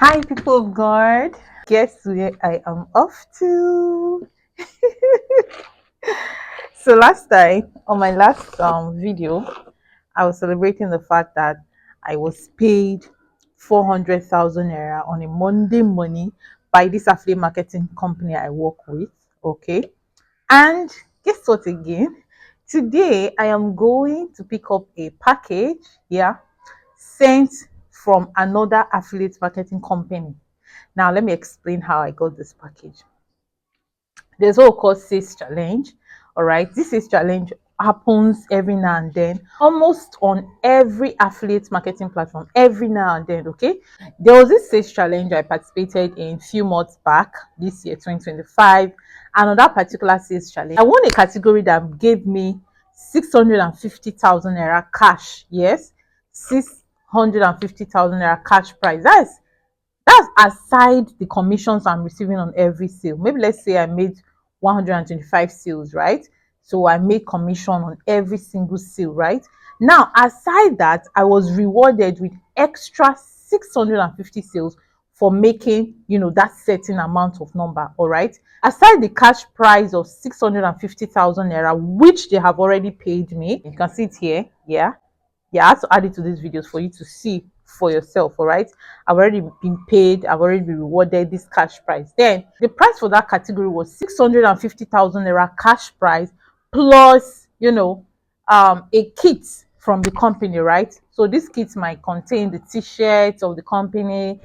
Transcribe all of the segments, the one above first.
Hi, people of God. Guess where I am off to? So last time on my last video, I was celebrating the fact that I was paid 400,000 naira on a Monday morning by this affiliate marketing company I work with. Okay, and guess what again? Today I am going to pick up a package. Yeah, sent from another affiliate marketing company. Now, let me explain how I got this package. There's what we call sales challenge. All right, this sales challenge happens every now and then, almost on every affiliate marketing platform, every now and then. Okay, there was this sales challenge I participated in a few months back, this year 2025. And on that particular sales challenge, I won a category that gave me 650,000 naira cash. Yes, 650,000 naira cash prize. That's aside the commissions I'm receiving on every sale. Maybe let's say I made 125 sales, right? So I made commission on every single sale, right? Now, aside that, I was rewarded with extra 650 sales for making, that certain amount of number, all right? Aside the cash prize of 650,000 naira, which they have already paid me, you can see it here, yeah, I have to add it to these videos for you to see for yourself. All right, I've already been paid, I've already been rewarded this cash prize. Then the price for that category was 650,000 naira cash prize plus a kit from the company, right? So this kit might contain the t-shirts of the company,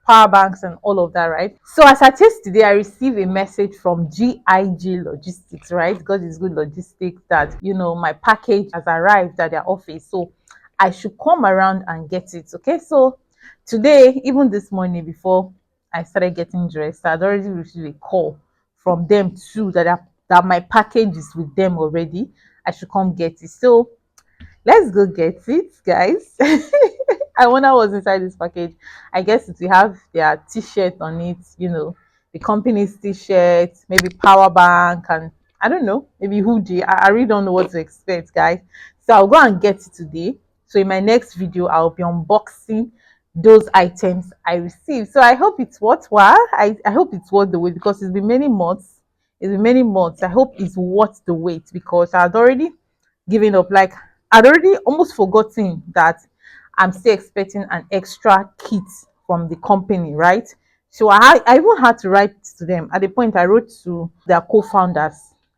power banks and all of that, right? So as I test today, I received a message from GIG Logistics, right? God is good logistics, that my package has arrived at their office, so I should come around and get it. Okay, so today, even this morning before I started getting dressed, I'd already received a call from them too, that my package is with them already. I should come get it. So let's go get it, guys. I wonder what's inside this package. I guess it will have their t-shirt on it, the company's t-shirt, maybe power bank, and I don't know, maybe hoodie. I really don't know what to expect, guys. So I'll go and get it today. So in my next video, I'll be unboxing those items I received. So I hope it's worthwhile. I hope it's worth the wait, because it's been many months. It's been many months. I hope it's worth the wait, because I'd already given up. Like, I'd already almost forgotten that I'm still expecting an extra kit from the company, right? So I even had to write to them. At the point, I wrote to their co-founders.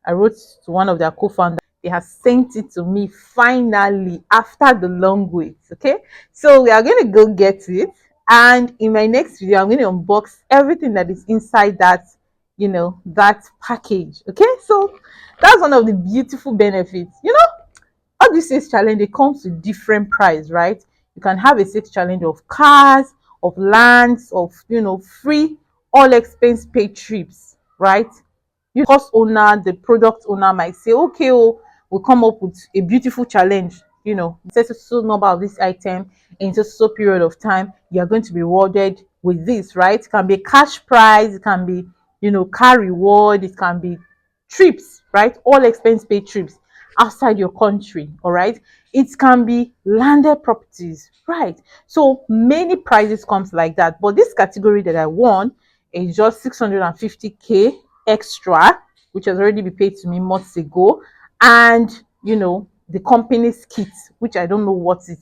I wrote to one of their co-founders. They have sent it to me finally after the long wait. Okay, so we are going to go get it. And in my next video, I'm going to unbox everything that is inside that package. Okay, so that's one of the beautiful benefits. All these sales challenge, they comes with different price, right? You can have a sales challenge of cars, of lands, of free all expense paid trips, right? You cost owner, the product owner might say, okay, oh, we'll come up with a beautiful challenge, set a so number of this item in so period of time, you are going to be rewarded with this, right? It can be a cash prize, it can be car reward, it can be trips, right? All expense paid trips outside your country. All right, it can be landed properties, right? So many prizes comes like that, but this category that I won is just 650k extra, which has already been paid to me months ago, and the company's kit, which I don't know what it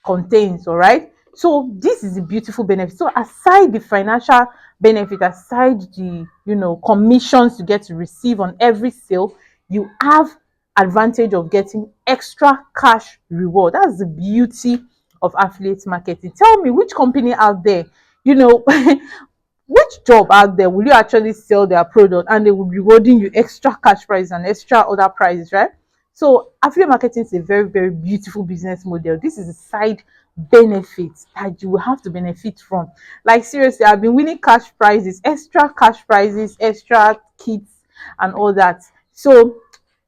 contains. All right, so this is a beautiful benefit. So aside the financial benefit, aside the commissions you get to receive on every sale, you have advantage of getting extra cash reward. That's the beauty of affiliate marketing. Tell me, which company out there, which job out there will you actually sell their product and they will be rewarding you extra cash price and extra other prices, right? So affiliate marketing is a very, very beautiful business model. This is a side benefit that you will have to benefit from. Like, seriously, I've been winning cash prizes, extra cash prizes, extra kits and all that. So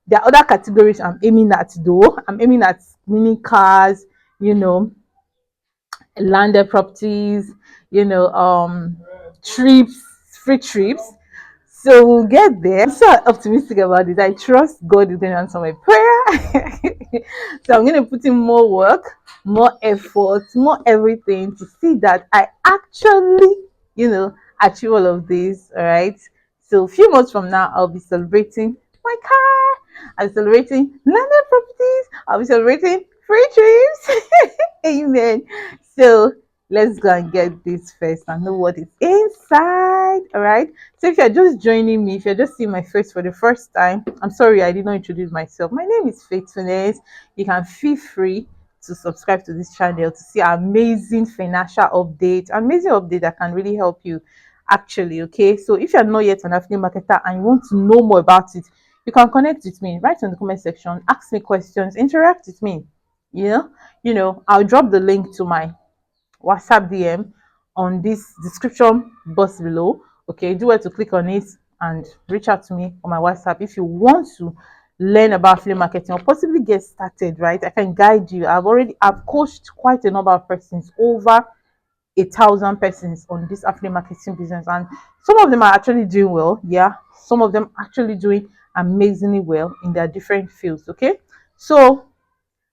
there are other categories I'm aiming at, though. I'm aiming at winning cars, landed properties, trips, free trips. So we'll get there. I'm so optimistic about it. I trust God is going to answer my prayer. So I'm going to put in more work. more effort, more everything to see that I actually, achieve all of this. All right. So a few months from now, I'll be celebrating my car. I'll be celebrating landed properties. I'll be celebrating free trips. Amen. So let's go and get this first and know what is inside. All right. So if you're just joining me, if you're just seeing my face for the first time, I'm sorry I did not introduce myself. My name is Faithfulness. You can feel free to subscribe to this channel to see amazing financial updates, amazing update that can really help you actually. Okay, so if you're not yet an affiliate marketer and you want to know more about it, you can connect with me, write in the comment section, ask me questions, interact with me. I'll drop the link to my WhatsApp DM on this description box below. Okay, do well to click on it and reach out to me on my WhatsApp if you want to learn about affiliate marketing or possibly get started. Right, I can guide you. I've coached quite a number of persons, over 1,000 persons on this affiliate marketing business, and some of them are actually doing well. Yeah, some of them actually doing amazingly well in their different fields. Okay, so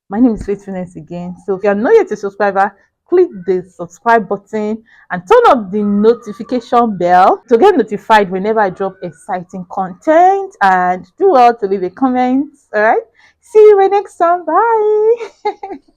my name is Faithfulness again. So if you're not yet a subscriber, click the subscribe button and turn up the notification bell to get notified whenever I drop exciting content, and do well to leave a comment. All right. See you in my next time. Bye.